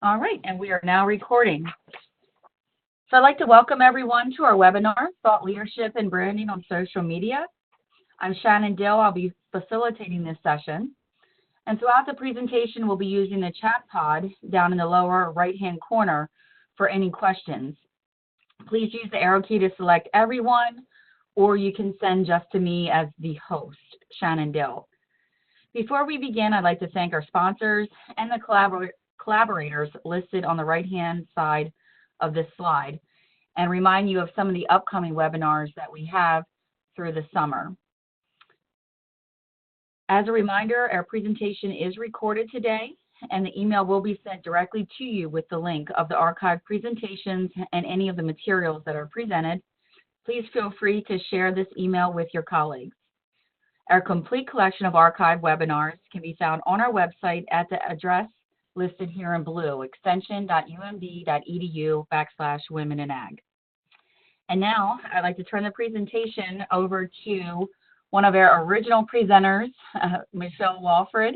All right, and we are now recording. So I'd like to welcome everyone to our webinar, Thought Leadership and Branding on Social Media. I'm Shannon Dill. I'll be facilitating this session. And throughout the presentation, we'll be using the chat pod down in the lower right-hand corner for any questions. Please use the arrow key to select everyone, or you can send just to me as the host, Shannon Dill. Before we begin, I'd like to thank our sponsors and the collaborators listed on the right-hand side of this slide and remind you of some of the upcoming webinars that we have through the summer. As a reminder, our presentation is recorded today, and the email will be sent directly to you with the link of the archived presentations and any of the materials that are presented. Please feel free to share this email with your colleagues. Our complete collection of archived webinars can be found on our website at the address listed here in blue, extension.umd.edu/women-in-ag. And now I'd like to turn the presentation over to one of our original presenters, Michelle Walford,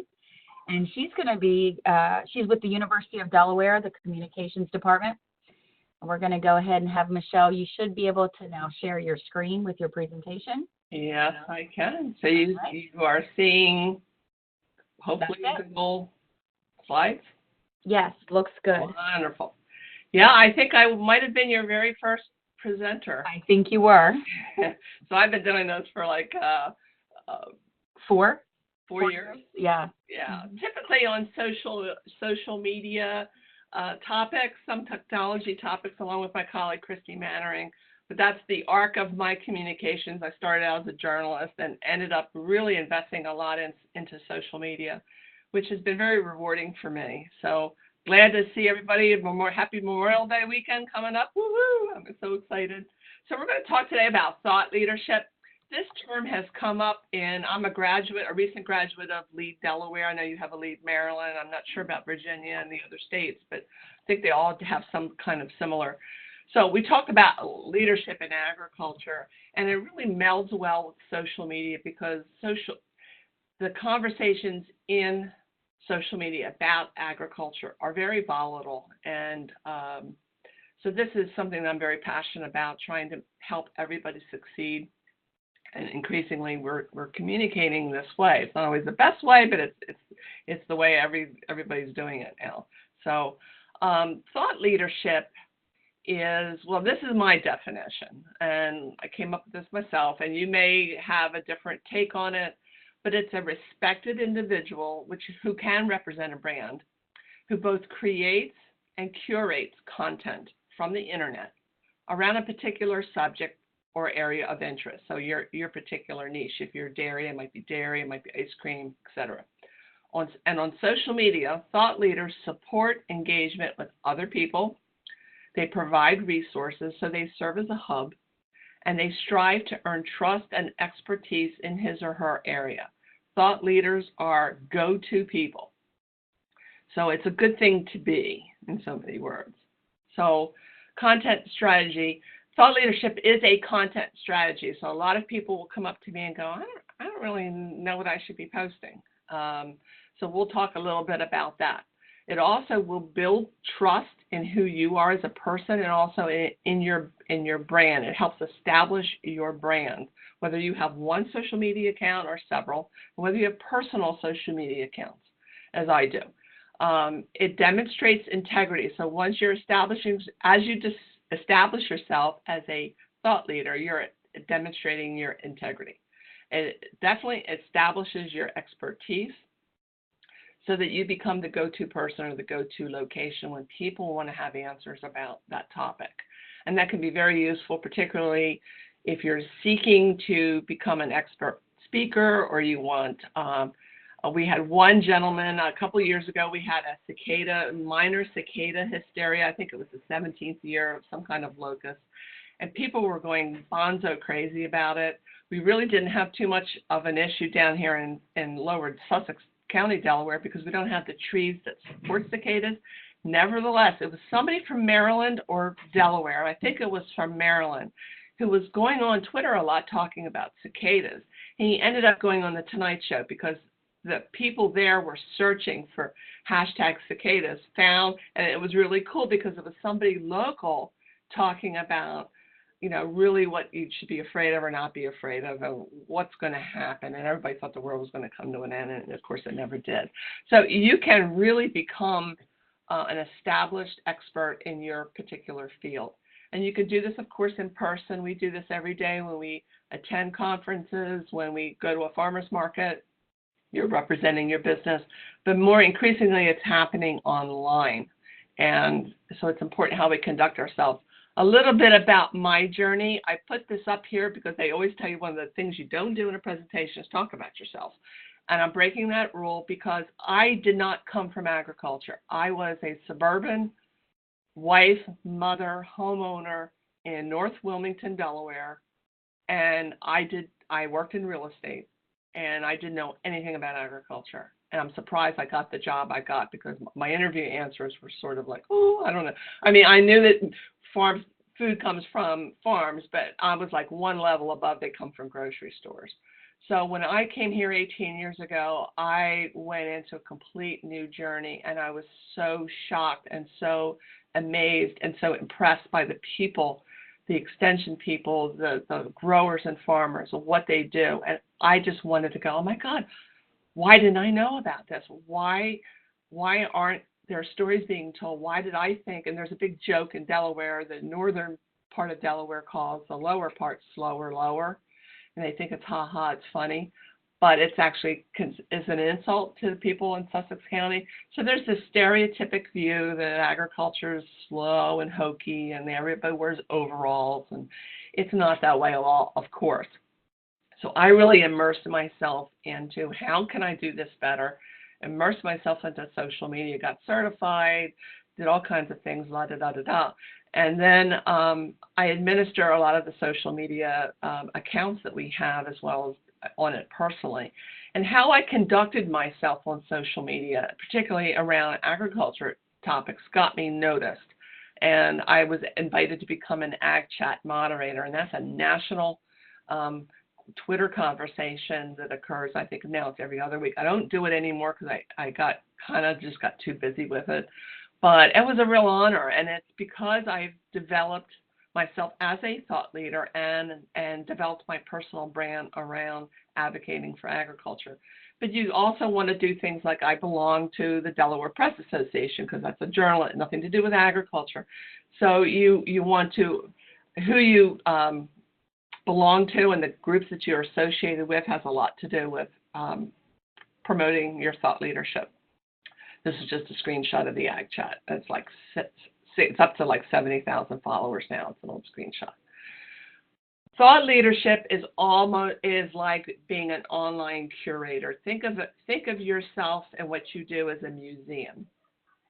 and she's with the University of Delaware, the Communications Department. And we're going to go ahead and have Michelle, you should be able to now share your screen with your presentation. Yes, I can. So you are seeing, hopefully, visible slides? Yes, looks good. Wonderful. Yeah, I think I might have been your very first presenter. I think you were. So I've been doing those for like 4 years. Yeah. Yeah. Typically on social media topics, some technology topics, along with my colleague Christy Mannering. But that's the arc of my communications. I started out as a journalist and ended up really investing a lot into social media, which has been very rewarding for me. So glad to see everybody. Happy Memorial Day weekend coming up. Woo-hoo! I'm so excited. So we're going to talk today about thought leadership. This term has come up I'm a recent graduate of LEAD Delaware. I know you have a LEAD Maryland. I'm not sure about Virginia and the other states, but I think they all have some kind of similar. So we talk about leadership in agriculture, and it really melds well with social media because the conversations in social media about agriculture are very volatile. And so this is something that I'm very passionate about, trying to help everybody succeed. And increasingly, we're communicating this way. It's not always the best way, but it's the way everybody's doing it now. So thought leadership this is my definition, and I came up with this myself, and you may have a different take on it, but it's a respected individual who can represent a brand, who both creates and curates content from the internet around a particular subject or area of interest. So your particular niche. If you're dairy, it might be ice cream, etc. And on social media, thought leaders support engagement with other people. They provide resources, so they serve as a hub, and they strive to earn trust and expertise in his or her area. Thought leaders are go-to people. So it's a good thing to be, in so many words. So content strategy. Thought leadership is a content strategy. So a lot of people will come up to me and go, I don't really know what I should be posting. So we'll talk a little bit about that. It also will build trust in who you are as a person, and also in your brand. It helps establish your brand, whether you have one social media account or several, whether you have personal social media accounts, as I do. It demonstrates integrity. So once you're establish yourself as a thought leader, you're demonstrating your integrity. It definitely establishes your expertise, so that you become the go-to person or the go-to location when people want to have answers about that topic. And that can be very useful, particularly if you're seeking to become an expert speaker, or you want, we had one gentleman a couple of years ago, we had a minor cicada hysteria. I think it was the 17th year of some kind of locust. And people were going bonzo crazy about it. We really didn't have too much of an issue down here in lower Sussex County, Delaware, because we don't have the trees that support cicadas. Nevertheless, it was somebody from Maryland or Delaware, I think it was from Maryland, who was going on Twitter a lot talking about cicadas. And he ended up going on the Tonight Show because the people there were searching for hashtag cicadas, found, and it was really cool because it was somebody local talking about, really what you should be afraid of or not be afraid of, and what's going to happen. And everybody thought the world was going to come to an end, and of course it never did. So you can really become an established expert in your particular field. And you can do this, of course, in person. We do this every day when we attend conferences, when we go to a farmer's market. You're representing your business. But more increasingly, it's happening online. And so it's important how we conduct ourselves. A little bit about my journey. I put this up here because they always tell you one of the things you don't do in a presentation is talk about yourself. And I'm breaking that rule because I did not come from agriculture. I was a suburban wife, mother, homeowner in North Wilmington, Delaware. And I worked in real estate, and I didn't know anything about agriculture. And I'm surprised I got the job I got because my interview answers were sort of like, oh, I don't know. I mean, I knew that food comes from farms, but I was like one level above. They come from grocery stores. So when I came here 18 years ago, I went into a complete new journey, and I was so shocked and so amazed and so impressed by the people, the extension people, the growers and farmers, what they do. And I just wanted to go, oh my God, why didn't I know about this? Why aren't there stories being told? Why did I think? And there's a big joke in Delaware. The northern part of Delaware calls the lower part slower lower. And they think it's it's funny. But it's actually is an insult to the people in Sussex County. So there's this stereotypic view that agriculture is slow and hokey and everybody wears overalls. And it's not that way at all, of course. So I really immersed myself into how can I do this better, immersed myself into social media, got certified, did all kinds of things, la-da-da-da-da. And then I administer a lot of the social media accounts that we have as well as on it personally. And how I conducted myself on social media, particularly around agriculture topics, got me noticed. And I was invited to become an Ag Chat moderator, and that's a national Twitter conversation that occurs. I think now it's every other week. I don't do it anymore because I got too busy with it. But it was a real honor, and it's because I've developed myself as a thought leader and developed my personal brand around advocating for agriculture. But you also want to do things like I belong to the Delaware Press Association because that's a journal, nothing to do with agriculture. So you want to, who you belong to and the groups that you're associated with has a lot to do with promoting your thought leadership. This is just a screenshot of the Ag Chat. It's up to like 70,000 followers now. It's an old screenshot. Thought leadership is like being an online curator. Think of yourself and what you do as a museum.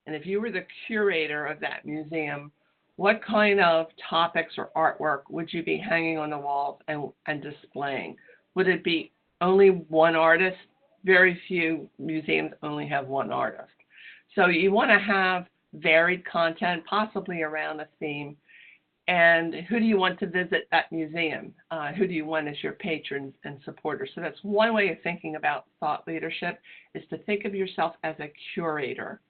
And if you were the curator of that museum, what kind of topics or artwork would you be hanging on the walls and displaying? Would it be only one artist? Very few museums only have one artist. So you want to have varied content, possibly around a theme. And who do you want to visit that museum? Who do you want as your patrons and supporters? So that's one way of thinking about thought leadership, is to think of yourself as a curator.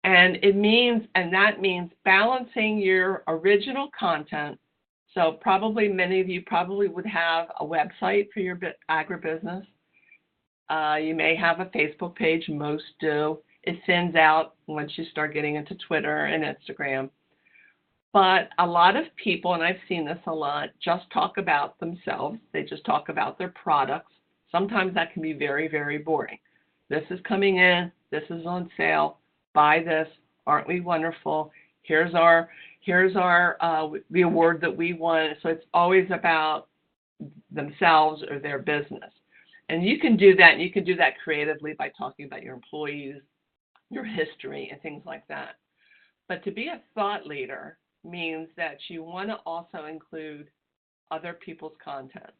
And that means balancing your original content. So many of you probably would have a website for your agribusiness. You may have a Facebook page, most do. It sends out once you start getting into Twitter and Instagram. But a lot of people, and I've seen this a lot, just talk about themselves. They just talk about their products. Sometimes that can be very, very boring. This is coming in. This is on sale. Buy this. Aren't we wonderful? Here's our the award that we won. So it's always about themselves or their business. And you can do that. And you can do that creatively by talking about your employees, your history, and things like that. But to be a thought leader means that you want to also include other people's content.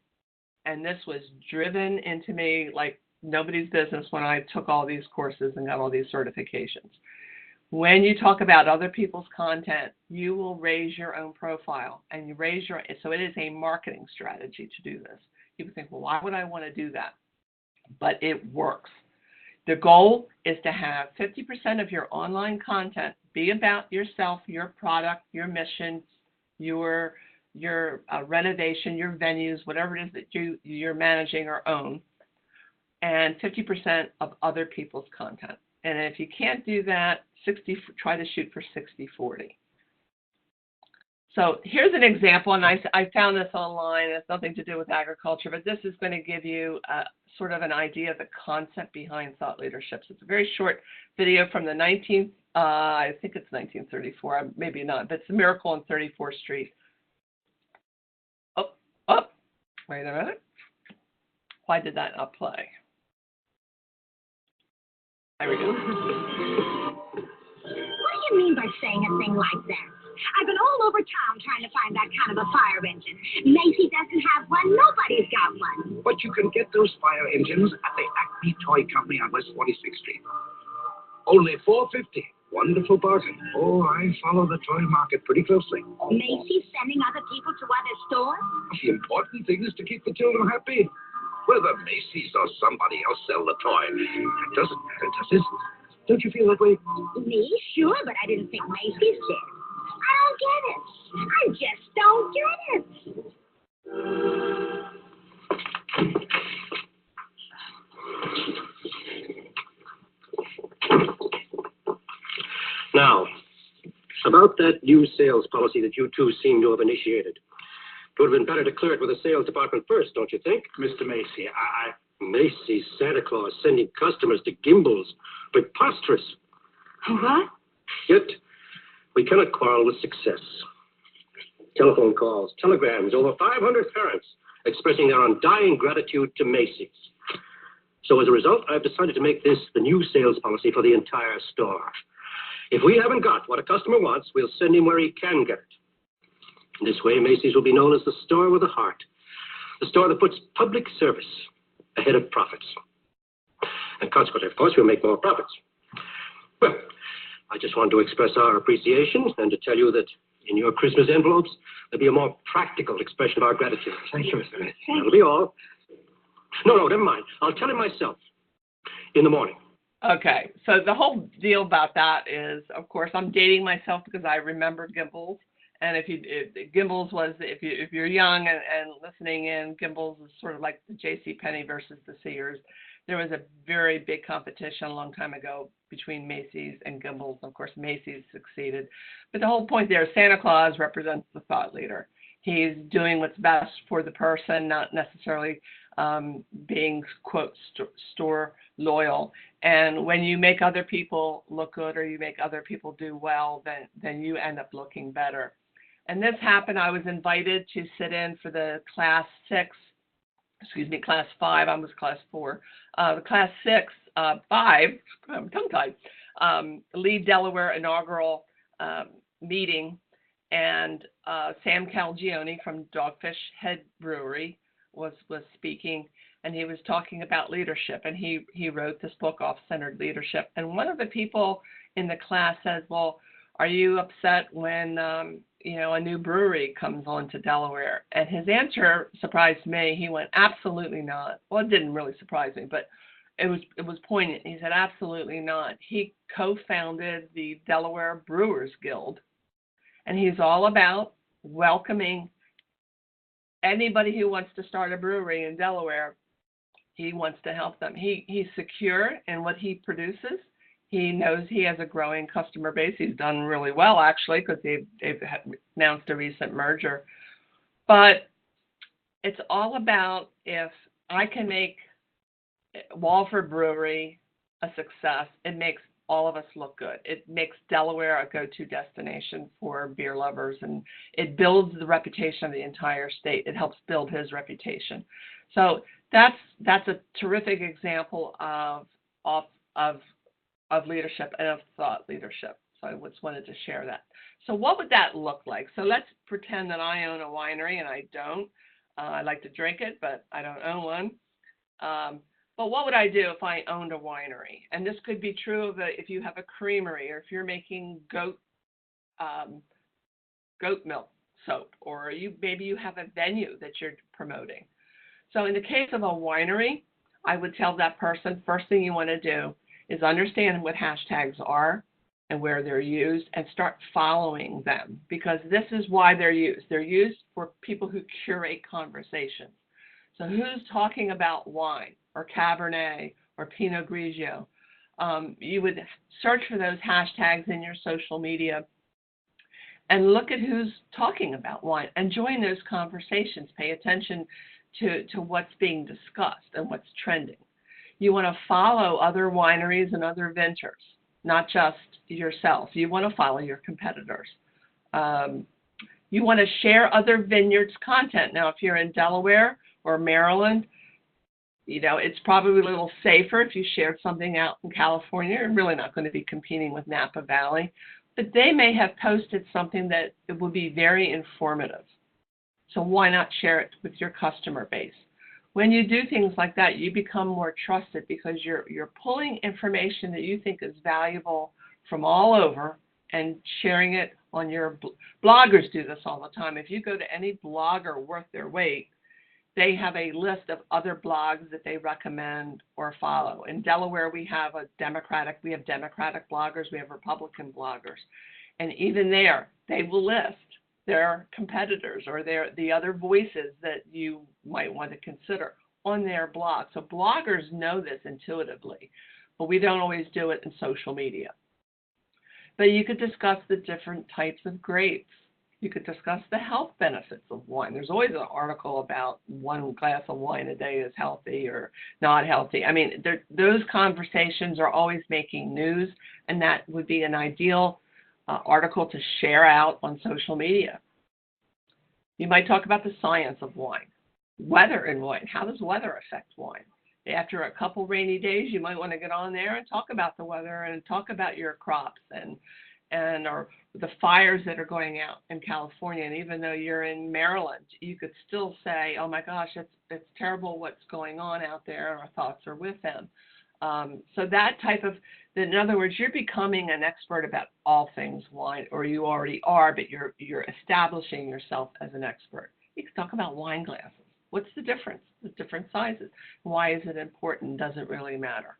And this was driven into me like nobody's business when I took all these courses and got all these certifications. When you talk about other people's content, you will raise your own profile, and so it is a marketing strategy to do this. You can think, well, why would I want to do that? but it works. The goal is to have 50% of your online content be about yourself, your product, your mission, your renovation, your venues, whatever it is that you're managing or own, and 50% of other people's content. And if you can't do that, try to shoot for 60-40. So here's an example, and I found this online. It has nothing to do with agriculture, but this is going to give you sort of an idea of the concept behind thought leadership. So it's a very short video from the I think it's 1934, maybe not, but it's a Miracle on 34th Street. Wait a minute. Why did that not play? There we go. What do you mean by saying a thing like that? I've been all over town trying to find that kind of a fire engine. Macy doesn't have one. Nobody's got one. But you can get those fire engines at the Acme Toy Company on West 46th Street. Only $4.50. Wonderful bargain. Oh, I follow the toy market pretty closely. Macy's sending other people to other stores? The important thing is to keep the children happy. Whether Macy's or somebody else sell the toy, it doesn't matter, does it? Don't you feel that way? Me? Sure, but I didn't think Macy's did. I don't get it. I just don't get it. Now, about that new sales policy that you two seem to have initiated. It would have been better to clear it with the sales department first, don't you think? Mr. Macy, Macy's Santa Claus sending customers to Gimbel's. Preposterous. What? Yet, we cannot quarrel with success. Telephone calls, telegrams, over 500 parents expressing their undying gratitude to Macy's. So as a result, I've decided to make this the new sales policy for the entire store. If we haven't got what a customer wants, we'll send him where he can get it. This way, Macy's will be known as the store with a heart, the store that puts public service ahead of profits. And consequently, of course, we'll make more profits. Well, I just wanted to express our appreciation and to tell you that in your Christmas envelopes, there'll be a more practical expression of our gratitude. Thank you, Mr. Macy. That'll be all. No, never mind. I'll tell him myself in the morning. Okay, so the whole deal about that is, of course, I'm dating myself because I remember Gimbel's. And Gimbel's was, if you're young and listening in, Gimbel's is sort of like the J.C. Penney versus the Sears. There was a very big competition a long time ago between Macy's and Gimbel's. Of course, Macy's succeeded. But the whole point there, Santa Claus represents the thought leader. He's doing what's best for the person, not necessarily being, quote, store loyal. And when you make other people look good or you make other people do well, then you end up looking better. And this happened. I was invited to sit in for the class 5, I was class 4. The class 5, I'm tongue-tied, Lead Delaware inaugural meeting. And Sam Calagione from Dogfish Head Brewery was speaking, and he was talking about leadership. And he wrote this book, Off-Centered Leadership. And one of the people in the class says, well, are you upset when a new brewery comes on to Delaware? And his answer surprised me. He went, absolutely not. Well, it didn't really surprise me, but it was poignant. He said, absolutely not. He co-founded the Delaware Brewers Guild, and he's all about welcoming anybody who wants to start a brewery in Delaware. He wants to help them. He's secure in what he produces. He knows he has a growing customer base. He's done really well, actually, because they've announced a recent merger. But it's all about, if I can make Walford Brewery a success, it makes all of us look good. It makes Delaware a go-to destination for beer lovers, and it builds the reputation of the entire state. It helps build his reputation. So that's a terrific example of leadership and of thought leadership. So I just wanted to share that. So what would that look like? So let's pretend that I own a winery, and I don't. I like to drink it, but I don't own one. But what would I do if I owned a winery? And this could be true of if you have a creamery, or if you're making goat milk soap, or maybe you have a venue that you're promoting. So in the case of a winery, I would tell that person, first thing you want to do is understand what hashtags are and where they're used and start following them, because this is why they're used. They're used for people who curate conversations. So who's talking about wine or Cabernet or Pinot Grigio? You would search for those hashtags in your social media and look at who's talking about wine and join those conversations. Pay attention to what's being discussed and what's trending. You want to follow other wineries and other vintners, not just yourself. You want to follow your competitors. You want to share other vineyards' content. Now, if you're in Delaware or Maryland, it's probably a little safer if you shared something out in California. You're really not going to be competing with Napa Valley, but they may have posted something that it would be very informative. So why not share it with your customer base? When you do things like that, you become more trusted because you're pulling information that you think is valuable from all over and sharing it on your bloggers do this all the time. If you go to any blogger worth their weight, they have a list of other blogs that they recommend or follow. In Delaware, we have Democratic bloggers, we have Republican bloggers. And even there, they will list their competitors or the other voices that you might want to consider on their blog. So bloggers know this intuitively, but we don't always do it in social media. But you could discuss the different types of grapes. You could discuss the health benefits of wine. There's always an article about one glass of wine a day is healthy or not healthy. I mean, those conversations are always making news, and that would be an ideal article to share out on social media. You might talk about the science of wine, weather in wine. How does weather affect wine? After a couple rainy days, you might want to get on there and talk about the weather and talk about your crops and or the fires that are going out in California. And even though you're in Maryland, you could still say, oh my gosh, it's terrible what's going on out there. Our thoughts are with them. So that type of, in other words, you're becoming an expert about all things wine, or you already are, but you're establishing yourself as an expert. You can talk about wine glasses. What's the difference? The different sizes. Why is it important? Does it really matter?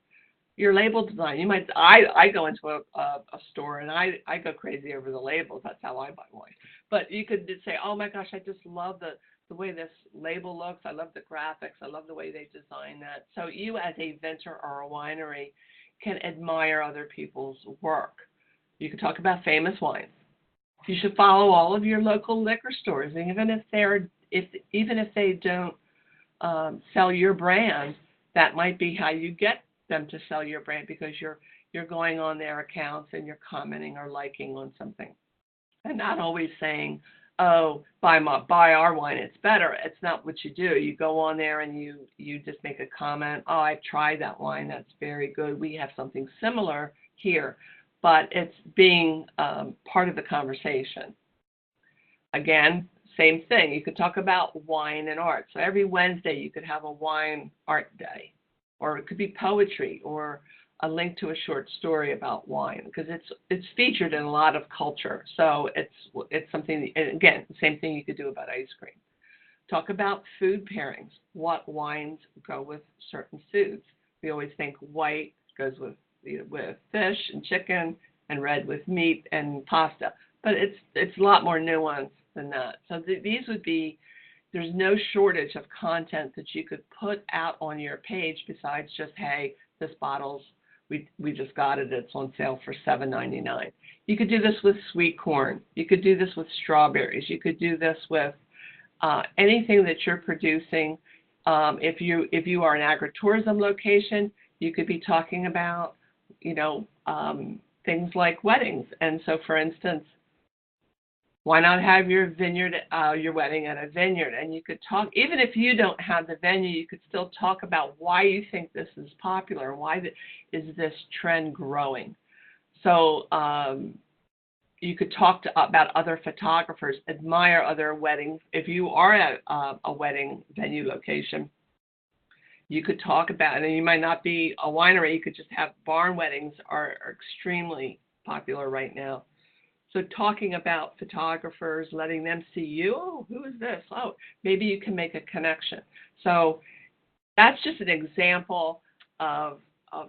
Your label design. You might. I go into a store and I go crazy over the labels. That's how I buy wine. But you could just say, oh my gosh, I just love the way this label looks. I love the graphics. I love the way they design that. So you as a vintner or a winery can admire other people's work. You can talk about famous wines. You should follow all of your local liquor stores, even if they don't sell your brand. That might be how you get them to sell your brand, because you're going on their accounts and you're commenting or liking on something, and not always saying, oh, buy our wine, it's better. It's not what you do. You go on there and you just make a comment, oh, I've tried that wine, that's very good. We have something similar here, but it's being part of the conversation. Again, same thing. You could talk about wine and art. So every Wednesday you could have a wine art day, or it could be poetry or a link to a short story about wine, because it's featured in a lot of culture. So it's something, and again, the same thing you could do about ice cream. Talk about food pairings. What wines go with certain foods? We always think white goes with fish and chicken, and red with meat and pasta, but it's a lot more nuanced than that. So these would be, there's no shortage of content that you could put out on your page besides just, hey, this bottle's, we just got it, it's on sale for $7.99. You could do this with sweet corn. You could do this with strawberries. You could do this with anything that you're producing. If you are an agritourism location, you could be talking about, things like weddings. And so, for instance, why not have your wedding at a vineyard? And you could talk, even if you don't have the venue, you could still talk about why you think this is popular and why is this trend growing. So you could talk about other photographers, admire other weddings. If you are at a wedding venue location, you could talk about it. And you might not be a winery. You could just have barn weddings are extremely popular right now. So talking about photographers, letting them see you, oh, who is this? Oh, maybe you can make a connection. So that's just an example of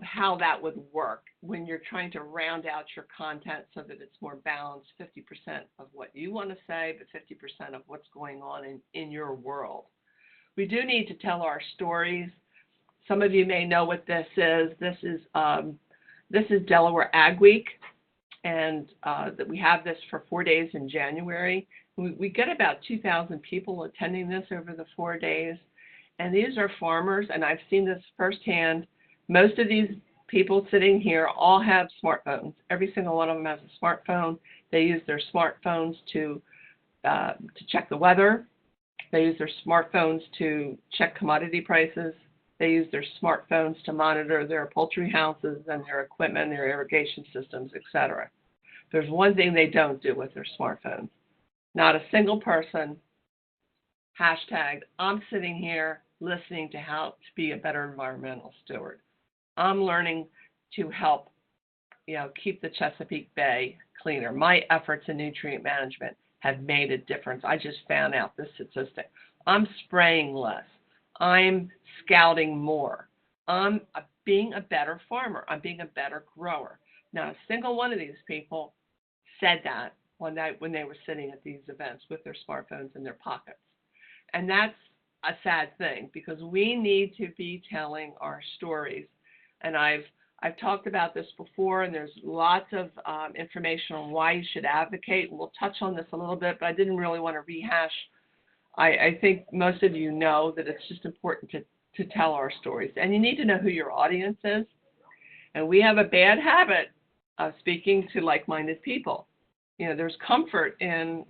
how that would work when you're trying to round out your content so that it's more balanced, 50% of what you want to say, but 50% of what's going on in your world. We do need to tell our stories. Some of you may know what this is. This is Delaware Ag Week, and that we have this for 4 days in January. We get about 2,000 people attending this over the 4 days, and these are farmers, and I've seen this firsthand. Most of these people sitting here all have smartphones. Every single one of them has a smartphone. They use their smartphones to check the weather. They use their smartphones to check commodity prices. They use their smartphones to monitor their poultry houses and their equipment, their irrigation systems, etc. There's one thing they don't do with their smartphones. Not a single person hashtagged, I'm sitting here listening to how to be a better environmental steward. I'm learning to help, keep the Chesapeake Bay cleaner. My efforts in nutrient management have made a difference. I just found out this statistic. I'm spraying less. I'm scouting more. I'm being a better farmer. I'm being a better grower. Not a single one of these people said that when they were sitting at these events with their smartphones in their pockets. And that's a sad thing, because we need to be telling our stories. And I've talked about this before, and there's lots of information on why you should advocate. We'll touch on this a little bit, but I didn't really want to rehash. I think most of you know that it's just important to tell our stories. And you need to know who your audience is. And we have a bad habit of speaking to like-minded people. There's comfort in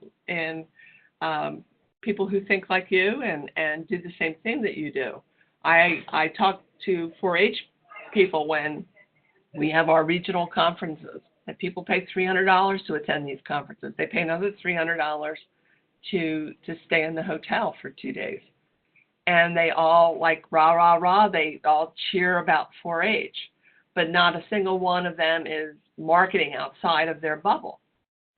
people who think like you and do the same thing that you do. I talk to 4-H people when we have our regional conferences, and people pay $300 to attend these conferences. They pay another $300 to stay in the hotel for 2 days. And they all rah, rah, rah. They all cheer about 4-H, but not a single one of them is marketing outside of their bubble.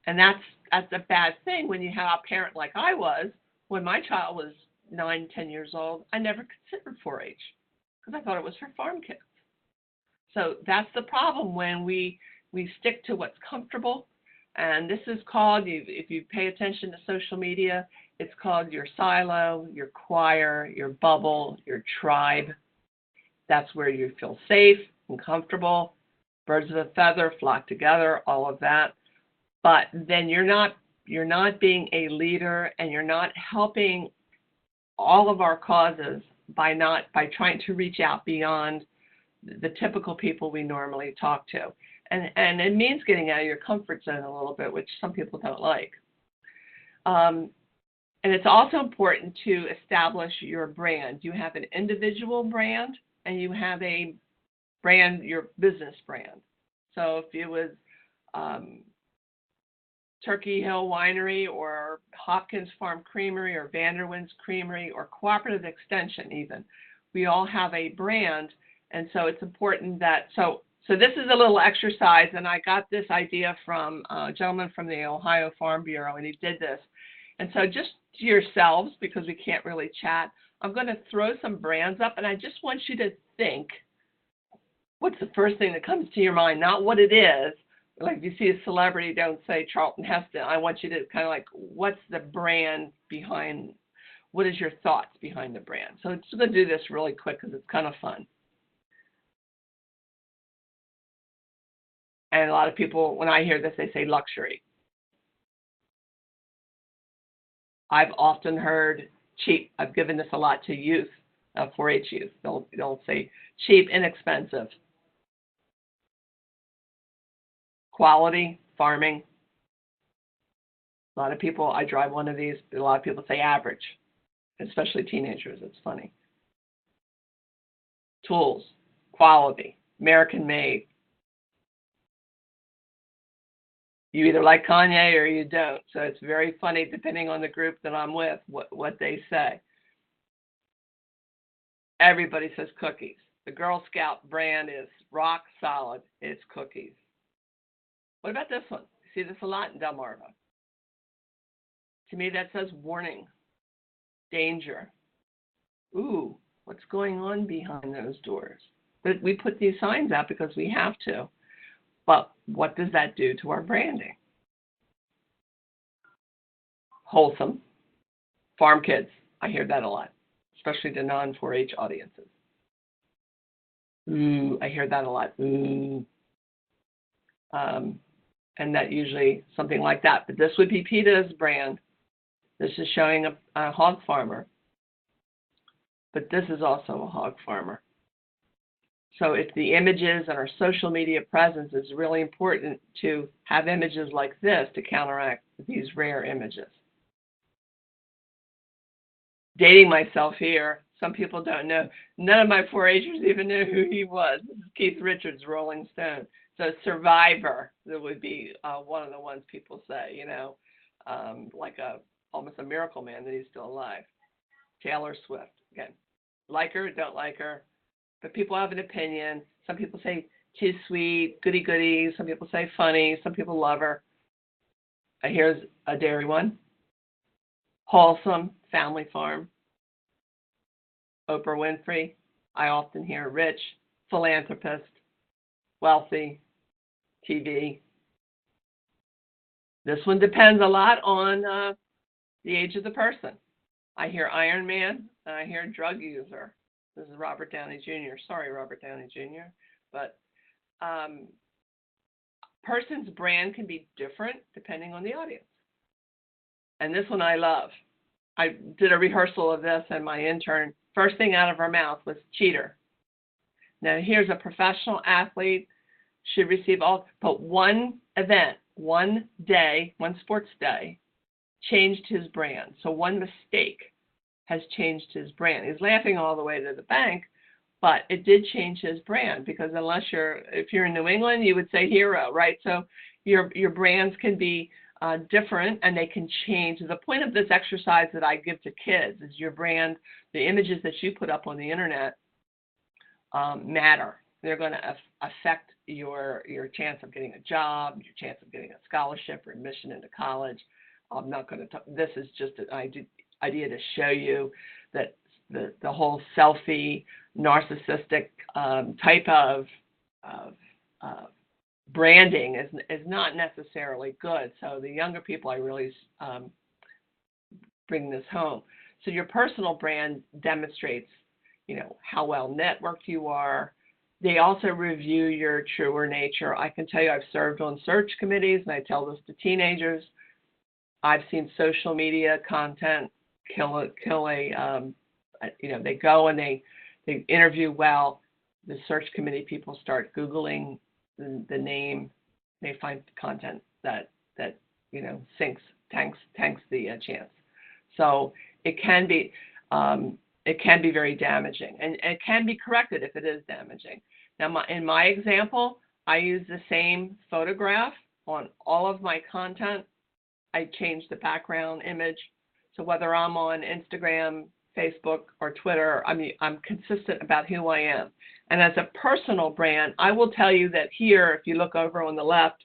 And that's a bad thing when you have a parent like I was. When my child was 9, 10 years old, I never considered 4-H because I thought it was for farm kids. So that's the problem when we stick to what's comfortable. And this is called, if you pay attention to social media, it's called your silo, your choir, your bubble, your tribe. That's where you feel safe and comfortable. Birds of a feather flock together, all of that. But then you're not being a leader, and you're not helping all of our causes by trying to reach out beyond the typical people we normally talk to. And it means getting out of your comfort zone a little bit, which some people don't like. And it's also important to establish your brand. You have an individual brand, and you have a brand, your business brand. So if it was Turkey Hill Winery or Hopkins Farm Creamery or Vanderwin's Creamery or Cooperative Extension even, we all have a brand. And so it's important that, so this is a little exercise, and I got this idea from a gentleman from the Ohio Farm Bureau, and he did this. And so just to yourselves, because we can't really chat, I'm going to throw some brands up, and I just want you to think, what's the first thing that comes to your mind? Not what it is. Like if you see a celebrity, don't say Charlton Heston. I want you to kind of what's the brand behind, what is your thoughts behind the brand? So I'm just going to do this really quick because it's kind of fun. And a lot of people, when I hear this, they say luxury. I've often heard cheap. I've given this a lot to youth, 4-H youth. They'll say cheap, inexpensive. Quality, farming. A lot of people, I drive one of these, a lot of people say average, especially teenagers. It's funny. Tools, quality, American made. You either like Kanye or you don't. So it's very funny, depending on the group that I'm with, what they say. Everybody says cookies. The Girl Scout brand is rock solid. It's cookies. What about this one? You see this a lot in Delmarva. To me, that says warning, danger. Ooh, What's going on behind those doors? But we put these signs out because we have to. But what does that do to our branding? Wholesome. Farm kids. I hear that a lot, especially to non-4-H audiences. Ooh, I hear that a lot. Ooh. And that usually something like that. But this would be PETA's brand. This is showing a hog farmer. But this is also a hog farmer. So if the images and our social media presence is really important to have images like this to counteract these rare images. Dating myself here, some people don't know. None of my 4-Hers even knew who he was. This is Keith Richards, Rolling Stone. So Survivor, that would be one of the ones people say, you know, like almost a miracle man that he's still alive. Taylor Swift, again, like her, don't like her, but people have an opinion. Some people say too sweet, goody goody. Some people say funny. Some people love her. Here's a dairy one. Wholesome, family farm. Oprah Winfrey, I often hear rich, philanthropist, wealthy, TV. This one depends a lot on the age of the person. I hear Iron Man, and I hear drug user. This is Robert Downey Jr. Sorry, Robert Downey Jr. But person's brand can be different depending on the audience. And this one I love. I did a rehearsal of this, and my intern, first thing out of her mouth was cheater. Now here's a professional athlete, should receive all, but one event, one day, one sports day, changed his brand. So one mistake has changed his brand. He's laughing all the way to the bank, but it did change his brand, because if you're in New England, you would say hero, right? So your brands can be different, and they can change. The point of this exercise that I give to kids is your brand, the images that you put up on the internet matter. They're going to affect your chance of getting a job, your chance of getting a scholarship or admission into college. I'm not going to talk. This is just an idea to show you that the whole selfie, narcissistic type of branding is not necessarily good. So the younger people, I really bring this home. So your personal brand demonstrates, how well networked you are. They also review your truer nature. I can tell you, I've served on search committees, and I tell this to teenagers. I've seen social media content kill a they go and they interview well. The search committee people start Googling the name. They find content that tanks the chance. So it can be very damaging, and it can be corrected if it is damaging. Now, in my example, I use the same photograph on all of my content. I change the background image. So whether I'm on Instagram, Facebook, or Twitter, I'm consistent about who I am. And as a personal brand, I will tell you that here, if you look over on the left,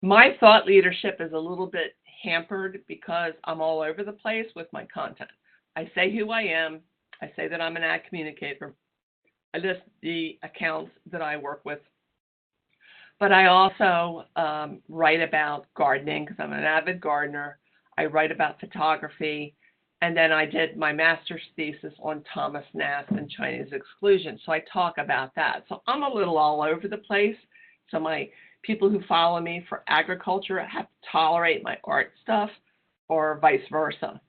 my thought leadership is a little bit hampered because I'm all over the place with my content. I say who I am. I say that I'm an ad communicator. I list the accounts that I work with. But I also write about gardening because I'm an avid gardener. I write about photography. And then I did my master's thesis on Thomas Nast and Chinese exclusion. So I talk about that. So I'm a little all over the place. So my people who follow me for agriculture have to tolerate my art stuff, or vice versa.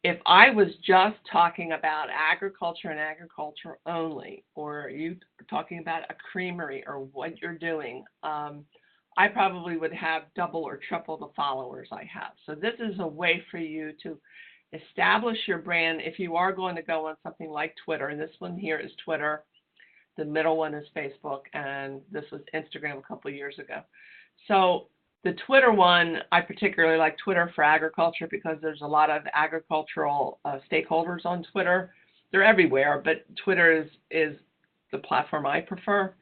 If I was just talking about agriculture and agriculture only, or you are talking about a creamery or what you're doing, I probably would have double or triple the followers I have. So this is a way for you to establish your brand if you are going to go on something like Twitter. And this one here is Twitter. The middle one is Facebook, and this was Instagram a couple of years ago. So the Twitter one, I particularly like Twitter for agriculture because there's a lot of agricultural stakeholders on Twitter. They're everywhere, but Twitter is the platform I prefer.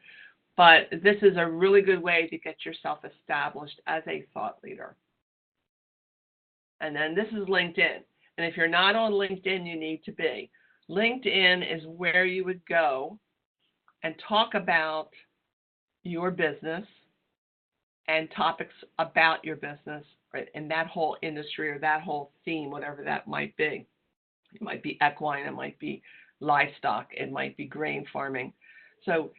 But this is a really good way to get yourself established as a thought leader. And then this is LinkedIn. And if you're not on LinkedIn, you need to be. LinkedIn is where you would go and talk about your business and topics about your business, right, in that whole industry or that whole theme, whatever that might be. It might be equine, it might be livestock, it might be grain farming. So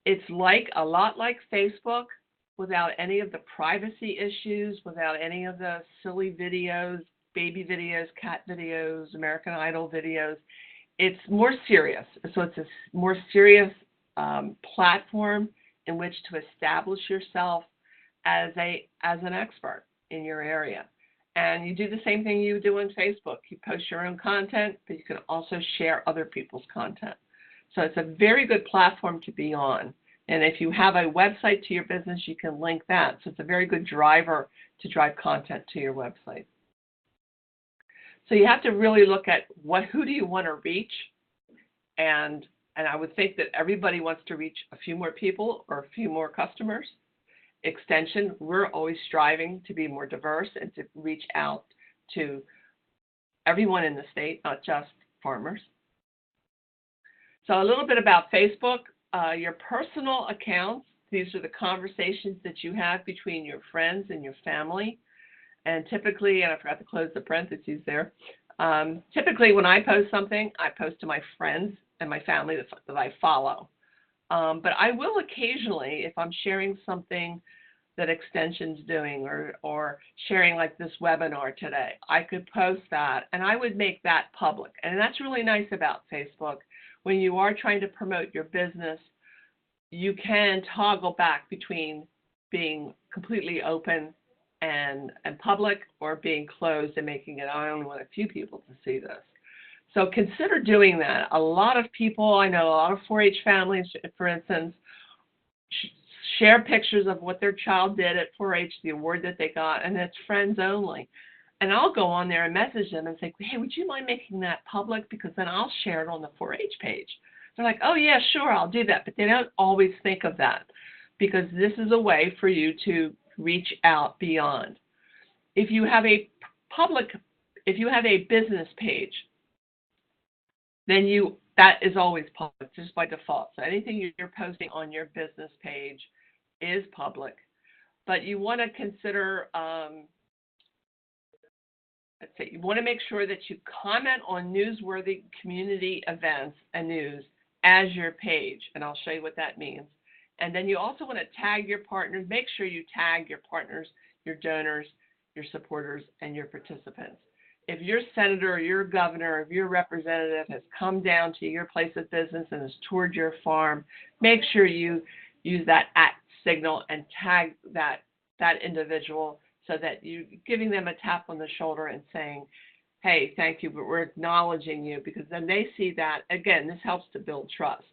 it's like a lot like Facebook, without any of the privacy issues, without any of the silly videos, baby videos, cat videos, American Idol videos. It's more serious. So it's a more serious platform in which to establish yourself as an expert in your area. And you do the same thing you do on Facebook. You post your own content, but you can also share other people's content. So it's a very good platform to be on. And if you have a website to your business, you can link that. So it's a very good driver to drive content to your website. So you have to really look at who do you want to reach, and I would think that everybody wants to reach a few more people or a few more customers. Extension, we're always striving to be more diverse and to reach out to everyone in the state, not just farmers. So a little bit about Facebook. Your personal accounts, these are the conversations that you have between your friends and your family. And typically, and I forgot to close the parentheses there, typically when I post something, I post to my friends and my family that I follow. But I will occasionally, if I'm sharing something that Extension's doing or sharing like this webinar today, I could post that and I would make that public. And that's really nice about Facebook. When you are trying to promote your business, you can toggle back between being completely open and public or being closed and making it, I only want a few people to see this. So consider doing that. A lot of people, I know a lot of 4-H families, for instance, share pictures of what their child did at 4-H, the award that they got, and it's friends only. And I'll go on there and message them and say, hey, would you mind making that public? Because then I'll share it on the 4-H page. They're like, oh, yeah, sure, I'll do that. But they don't always think of that because this is a way for you to reach out beyond. If you have a business page, then that is always public just by default. So anything you're posting on your business page is public. But you want to consider, let's say, you want to make sure that you comment on newsworthy community events and news as your page, and I'll show you what that means. And then you also want to tag your partners. Make sure you tag your partners, your donors, your supporters, and your participants. If your senator or your governor or your representative has come down to your place of business and has toured your farm, make sure you use that @ signal and tag that individual so that you're giving them a tap on the shoulder and saying, hey, thank you, but we're acknowledging you, because then they see that. Again, this helps to build trust.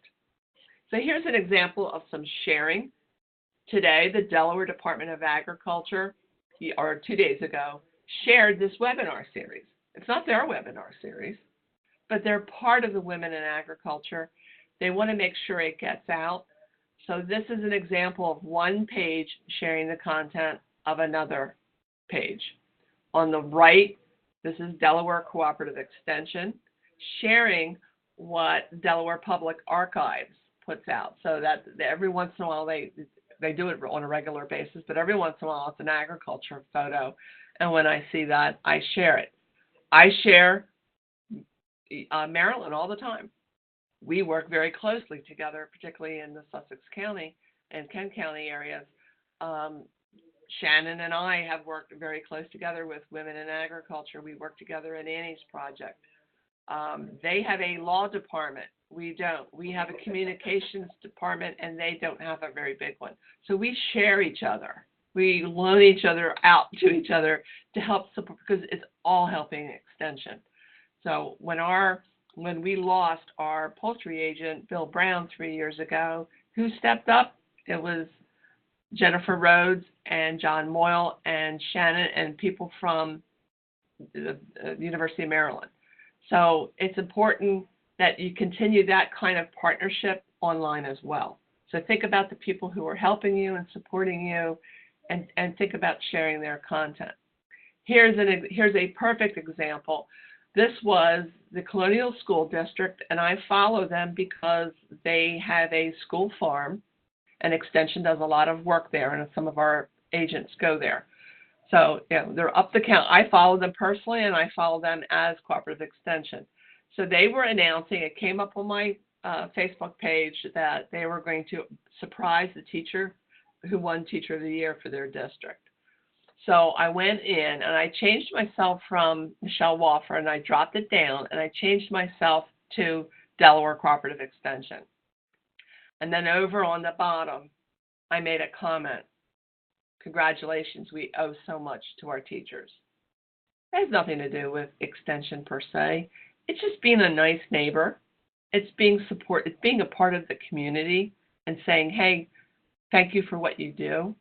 So here's an example of some sharing. Today, the Delaware Department of Agriculture, or 2 days ago, shared this webinar series. It's not their webinar series, but they're part of the Women in Agriculture. They want to make sure it gets out. So this is an example of one page sharing the content of another page. On the right, this is Delaware Cooperative Extension sharing what Delaware Public Archives puts out. So that every once in a while they do it on a regular basis, but every once in a while it's an agriculture photo. And when I see that, I share it. I share Maryland all the time. We work very closely together, particularly in the Sussex County and Kent County areas. Shannon and I have worked very close together with Women in Agriculture. We work together in Annie's project. They have a law department. We don't. We have a communications department, and they don't have a very big one. So we share each other. We loan each other out to each other to help support, because it's all helping Extension. So when we lost our poultry agent, Bill Brown, 3 years ago, who stepped up? It was Jennifer Rhodes and John Moyle and Shannon and people from the University of Maryland. So it's important that you continue that kind of partnership online as well. So think about the people who are helping you and supporting you, and think about sharing their content. Here's a perfect example. This was the Colonial School District, and I follow them because they have a school farm, and Extension does a lot of work there, and some of our agents go there. So, they're up the count. I follow them personally, and I follow them as Cooperative Extension. So they were announcing, it came up on my Facebook page, that they were going to surprise the teacher who won Teacher of the Year for their district. So I went in, and I changed myself from Michelle Walfer, and I dropped it down, and I changed myself to Delaware Cooperative Extension. And then over on the bottom, I made a comment. Congratulations, we owe so much to our teachers. It has nothing to do with Extension per se. It's just being a nice neighbor. It's being a part of the community and saying, hey, thank you for what you do.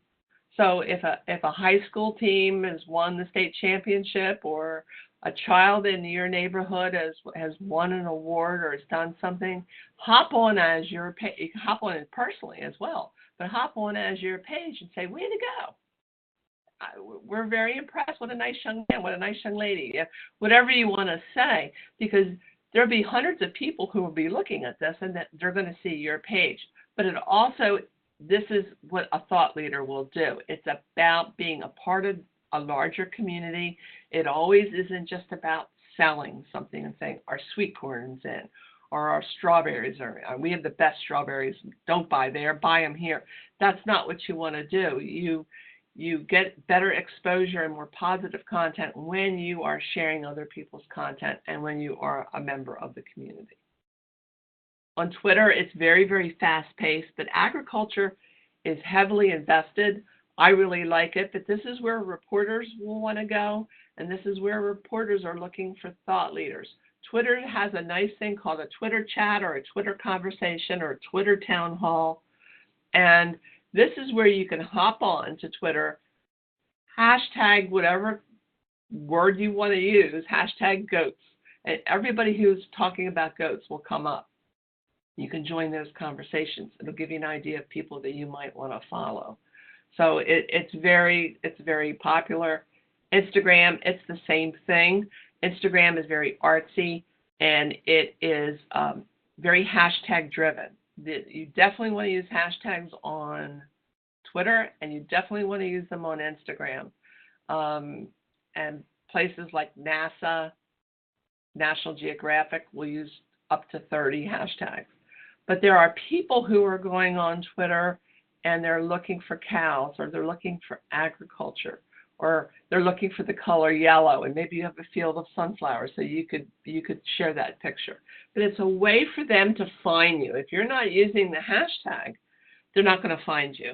So if a high school team has won the state championship, or a child in your neighborhood has won an award or has done something, hop on as your page. You can hop on it personally as well, but hop on as your page and say, way to go. We're very impressed. What a nice young man. What a nice young lady. Whatever you want to say, because there'll be hundreds of people who will be looking at this, and that they're going to see your page. But it also, this is what a thought leader will do. It's about being a part of a larger community. It always isn't just about selling something and saying our sweet corn's in, or our strawberries are, we have the best strawberries. Don't buy there, buy them here. That's not what you want to do. You get better exposure and more positive content when you are sharing other people's content and when you are a member of the community. On Twitter, it's very, very fast-paced, but agriculture is heavily invested. I really like it, but this is where reporters will want to go, and this is where reporters are looking for thought leaders. Twitter has a nice thing called a Twitter chat, or a Twitter conversation, or a Twitter town hall, and this is where you can hop on to Twitter, hashtag whatever word you want to use, hashtag goats, and everybody who's talking about goats will come up. You can join those conversations. It'll give you an idea of people that you might want to follow. So it's very popular. Instagram, it's the same thing. Instagram is very artsy, and it is very hashtag driven. You definitely want to use hashtags on Twitter, and you definitely want to use them on Instagram. And places like NASA, National Geographic will use up to 30 hashtags. But there are people who are going on Twitter and they're looking for cows, or they're looking for agriculture, or they're looking for the color yellow, and maybe you have a field of sunflowers, so you could share that picture. But it's a way for them to find you. If you're not using the hashtag, they're not going to find you.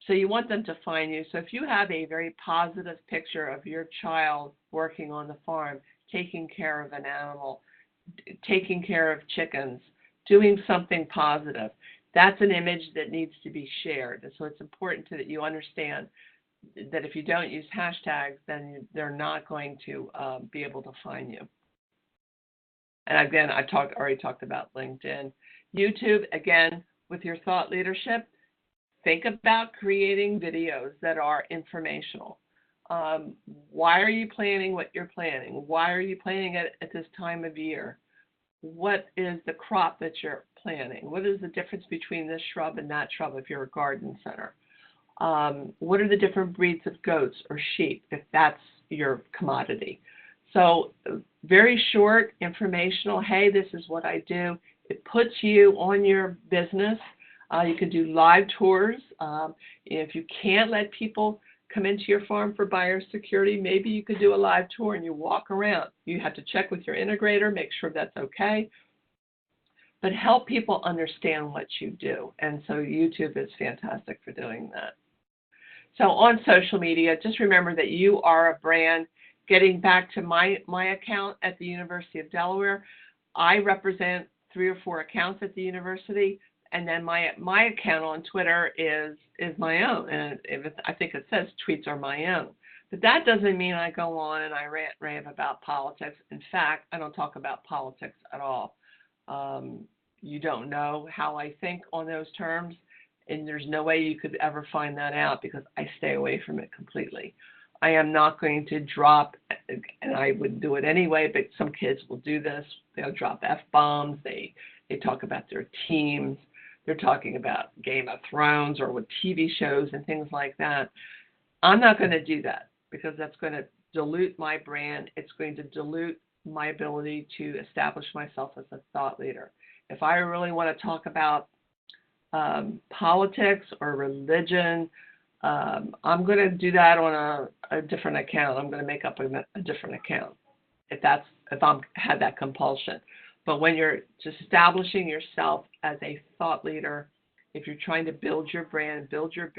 So you want them to find you. So if you have a very positive picture of your child working on the farm, taking care of an animal, taking care of chickens, doing something positive, that's an image that needs to be shared. And so it's important that you understand that if you don't use hashtags, then they're not going to be able to find you. And again, I already talked about LinkedIn. YouTube, again, with your thought leadership, think about creating videos that are informational. Why are you planning what you're planning? Why are you planning it at this time of year? What is the crop that you're planting? What is the difference between this shrub and that shrub if you're a garden center? What are the different breeds of goats or sheep if that's your commodity? So very short, informational, hey, this is what I do. It puts you on your business. You can do live tours. If you can't let people come into your farm for buyer security, maybe you could do a live tour and you walk around. You have to check with your integrator, make sure that's okay. But help people understand what you do. And so YouTube is fantastic for doing that. So on social media, just remember that you are a brand. Getting back to my account at the University of Delaware, I represent 3 or 4 accounts at the university, and then my account on Twitter is my own, and I think it says tweets are my own. But that doesn't mean I go on and I rant about politics. In fact, I don't talk about politics at all. You don't know how I think on those terms, and there's no way you could ever find that out because I stay away from it completely. I am not going to drop, and I would do it anyway, but some kids will do this. They'll drop F-bombs. They talk about their teams. They're talking about Game of Thrones or with TV shows and things like that. I'm not going to do that because that's going to dilute my brand. It's going to dilute my ability to establish myself as a thought leader. If I really want to talk about politics or religion, I'm going to do that on a different account. I'm going to make up a different account if I'm had that compulsion. But when you're just establishing yourself as a thought leader, if you're trying to build your brand, build your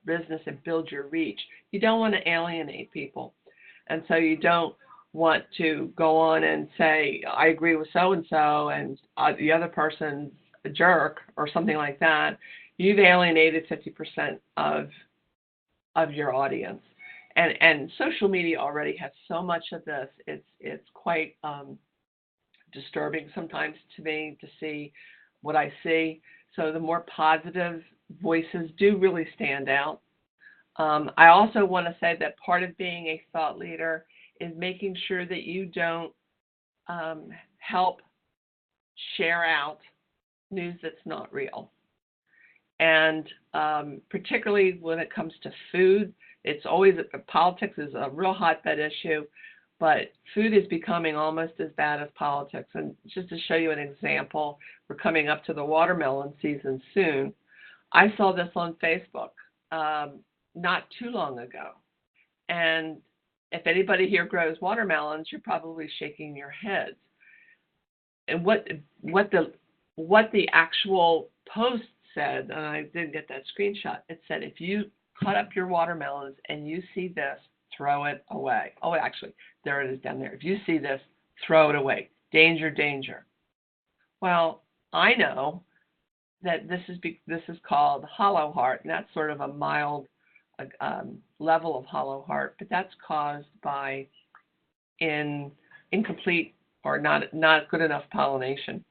business, and build your reach, you don't want to alienate people. And so you don't want to go on and say, I agree with so-and-so, and the other person's a jerk or something like that. You've alienated 50% of your audience. And social media already has so much of this. It's quite disturbing sometimes to me to see what I see. So the more positive voices do really stand out. I also want to say that part of being a thought leader is making sure that you don't help share out news that's not real. And particularly when it comes to food, it's always, politics is a real hotbed issue, but food is becoming almost as bad as politics. And just to show you an example, we're coming up to the watermelon season soon. I saw this on Facebook not too long ago. And if anybody here grows watermelons, you're probably shaking your heads. And what the actual post said, and I didn't get that screenshot, it said, if you cut up your watermelons and you see this, throw it away. Oh, actually, there it is down there. If you see this, throw it away. Danger, danger. Well, I know that this is called hollow heart, and that's sort of a mild level of hollow heart, but that's caused by incomplete or not good enough pollination.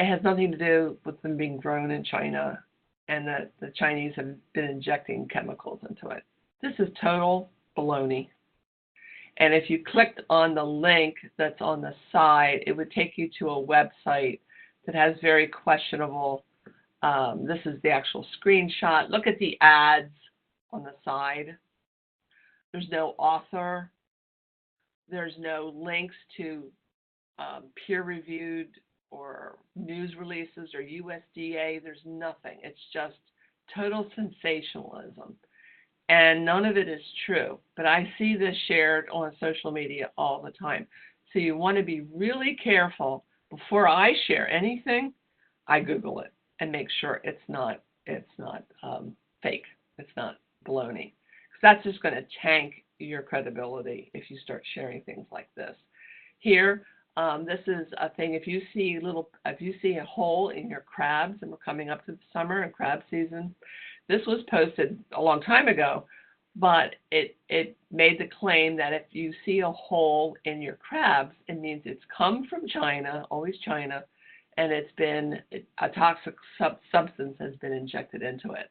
It has nothing to do with them being grown in China and that the Chinese have been injecting chemicals into it. This is total baloney. And if you clicked on the link that's on the side, it would take you to a website that has very questionable, this is the actual screenshot. Look at the ads on the side. There's no author. There's no links to peer-reviewed or news releases or USDA. There's nothing. It's just total sensationalism. And none of it is true. But I see this shared on social media all the time. So you want to be really careful. Before I share anything, I Google it and make sure it's not fake. It's not baloney. Because that's just going to tank your credibility if you start sharing things like this. Here, this is a thing. If you see a hole in your crabs, and we're coming up to the summer and crab season, this was posted a long time ago, but it made the claim that if you see a hole in your crabs, it means it's come from China, always China, and it's been a toxic substance has been injected into it.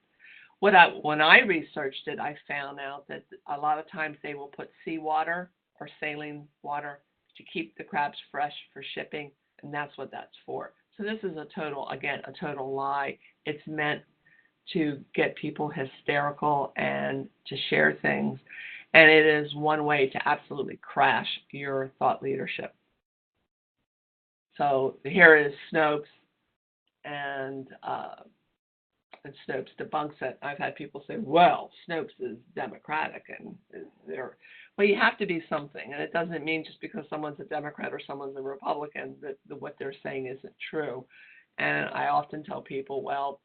When I researched it, I found out that a lot of times they will put seawater or saline water to keep the crabs fresh for shipping, and that's what that's for. So this is a total lie. It's meant to get people hysterical and to share things, and it is one way to absolutely crash your thought leadership. So here is Snopes, and Snopes debunks it. I've had people say, well, Snopes is Democratic, and well, you have to be something, and it doesn't mean just because someone's a Democrat or someone's a Republican that what they're saying isn't true. And I often tell people, well,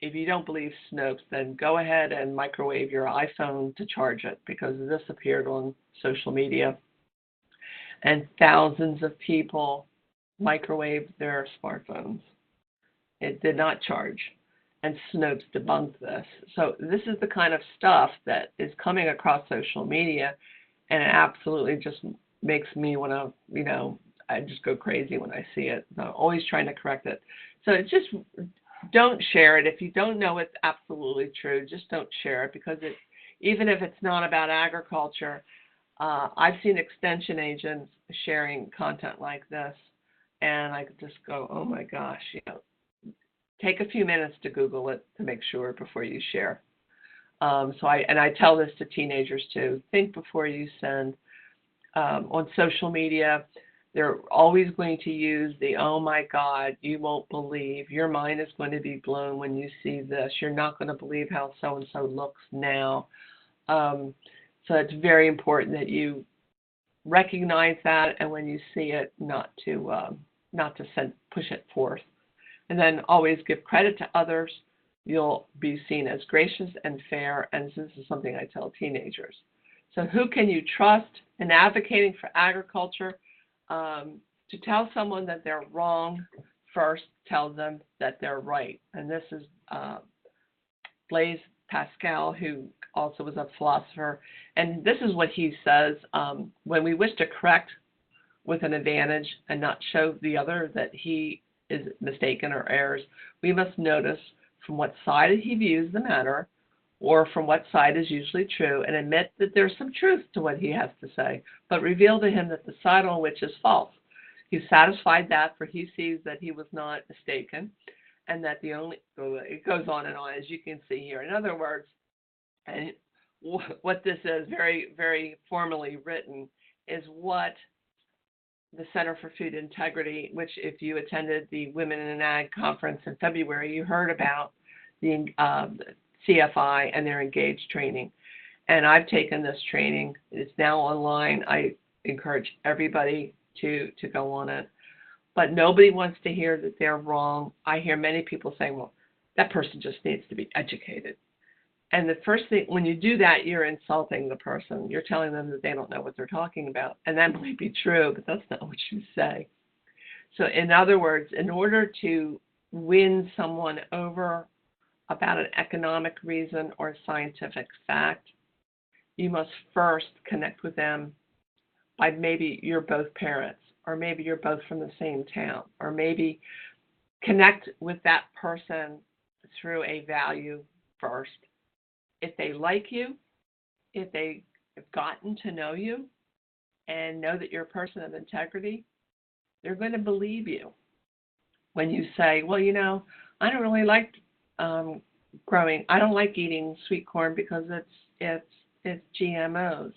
if you don't believe Snopes, then go ahead and microwave your iPhone to charge it, because this appeared on social media. And thousands of people microwaved their smartphones. It did not charge. And Snopes debunked this. So this is the kind of stuff that is coming across social media, and it absolutely just makes me want to, I just go crazy when I see it. I'm always trying to correct it. So it's just, don't share it. If you don't know it's absolutely true, just don't share it, because even if it's not about agriculture. I've seen extension agents sharing content like this, and I could just go, oh my gosh, take a few minutes to Google it to make sure before you share. So I tell this to teenagers too. Think before you send. On social media, they're always going to use the, oh my God, you won't believe. Your mind is going to be blown when you see this. You're not going to believe how so-and-so looks now. So it's very important that you recognize that, and when you see it, not to push it forth. And then always give credit to others. You'll be seen as gracious and fair, and this is something I tell teenagers. So who can you trust in advocating for agriculture? To tell someone that they're wrong, first tell them that they're right. And this is Blaise Pascal, who also was a philosopher. And this is what he says: when we wish to correct with an advantage and not show the other that he is mistaken or errs, we must notice from what side he views the matter, or from what side is usually true, and admit that there's some truth to what he has to say, but reveal to him that the side on which is false. He's satisfied that, for he sees that he was not mistaken, and that it goes on and on, as you can see here. In other words, and what this is, very, very formally written, is what the Center for Food Integrity, which if you attended the Women in Ag conference in February, you heard about the CFI and their Engage training. And I've taken this training. It's now online. I encourage everybody to go on it. But nobody wants to hear that they're wrong. I hear many people saying, well, that person just needs to be educated. And the first thing, when you do that, you're insulting the person. You're telling them that they don't know what they're talking about. And that might be true, but that's not what you say. So in other words, in order to win someone over about an economic reason or a scientific fact, you must first connect with them by maybe you're both parents, or maybe you're both from the same town, or maybe connect with that person through a value first. If they like you, if they have gotten to know you and know that you're a person of integrity, they're going to believe you. When you say, well, I don't really like I don't like eating sweet corn because it's GMOs.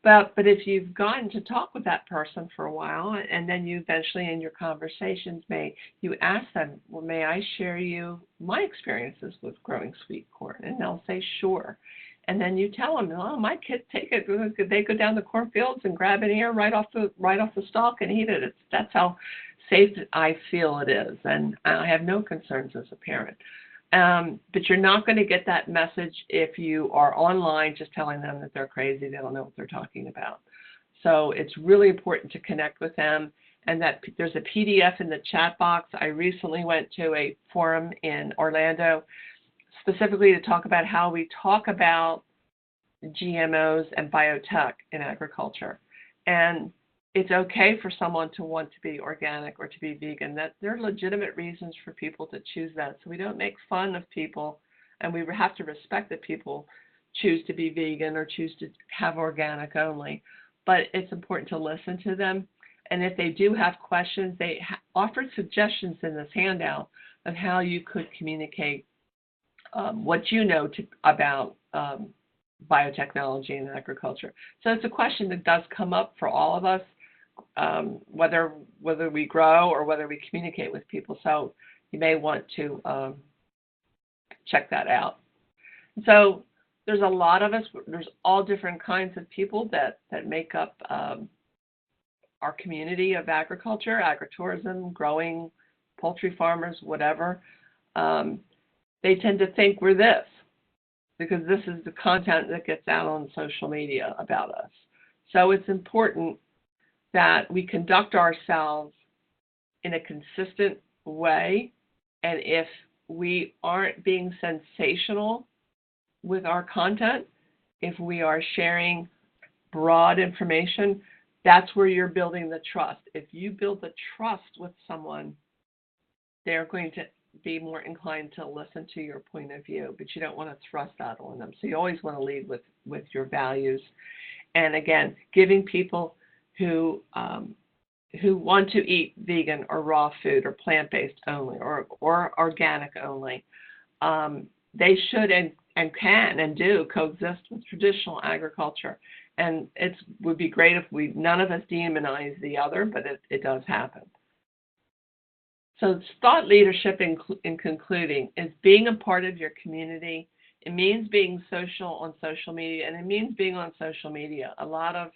But if you've gotten to talk with that person for a while, and then you eventually in your conversations you ask them, well, may I share you my experiences with growing sweet corn? And they'll say, sure. And then you tell them, oh, my kids take it. They go down the cornfields and grab an ear right off the stalk and eat it. That's how safe I feel it is. And I have no concerns as a parent. But you're not going to get that message if you are online just telling them that they're crazy, they don't know what they're talking about. So it's really important to connect with them, and that there's a PDF in the chat box. I recently went to a forum in Orlando specifically to talk about how we talk about GMOs and biotech in agriculture. And it's okay for someone to want to be organic or to be vegan. That there are legitimate reasons for people to choose that. So we don't make fun of people, and we have to respect that people choose to be vegan or choose to have organic only. But it's important to listen to them. And if they do have questions, they offered suggestions in this handout of how you could communicate what you know about biotechnology and agriculture. So it's a question that does come up for all of us. Whether we grow or whether we communicate with people. So you may want to check that out. So there's a lot of us. There's all different kinds of people that make up our community of agriculture, agritourism, growing, poultry farmers, whatever. They tend to think we're this because this is the content that gets out on social media about us. So it's important that we conduct ourselves in a consistent way, and if we aren't being sensational with our content, if we are sharing broad information, that's where you're building the trust. If you build the trust with someone, they're going to be more inclined to listen to your point of view, but you don't want to thrust that on them. So you always want to lead with your values. And again, giving people who want to eat vegan or raw food or plant-based only or organic only, they should and can and do coexist with traditional agriculture. And it would be great if none of us demonize the other, but it does happen. So thought leadership in concluding is being a part of your community. It means being social on social media, and it means being on social media. A lot of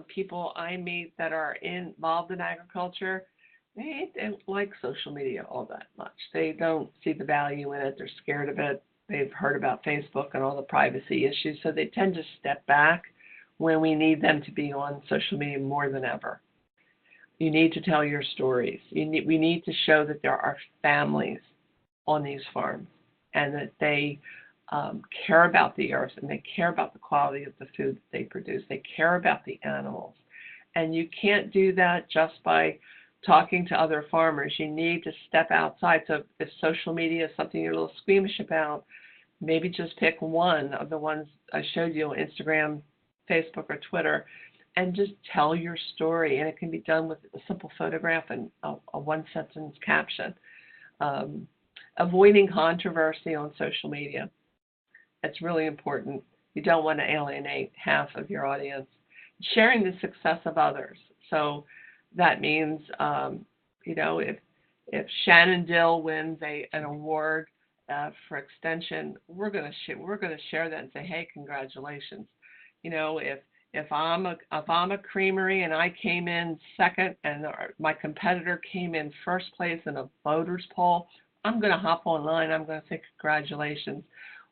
people I meet that are involved in agriculture, they don't like social media all that much. They don't see the value in it. They're scared of it. They've heard about Facebook and all the privacy issues, so they tend to step back when we need them to be on social media more than ever. You need to tell your stories. We need to show that there are families on these farms and that they care about the earth and they care about the quality of the food that they produce. They care about the animals. And you can't do that just by talking to other farmers. You need to step outside. So if social media is something you're a little squeamish about, maybe just pick one of the ones I showed you on Instagram, Facebook, or Twitter, and just tell your story. And it can be done with a simple photograph and a one-sentence caption. Avoiding controversy on social media. That's really important. You don't want to alienate half of your audience. Sharing the success of others. So that means, if Shannon Dill wins an award for extension, we're going to share that and say, hey, congratulations. If I'm a creamery and I came in second and my competitor came in first place in a voters poll, I'm going to hop online. I'm going to say congratulations.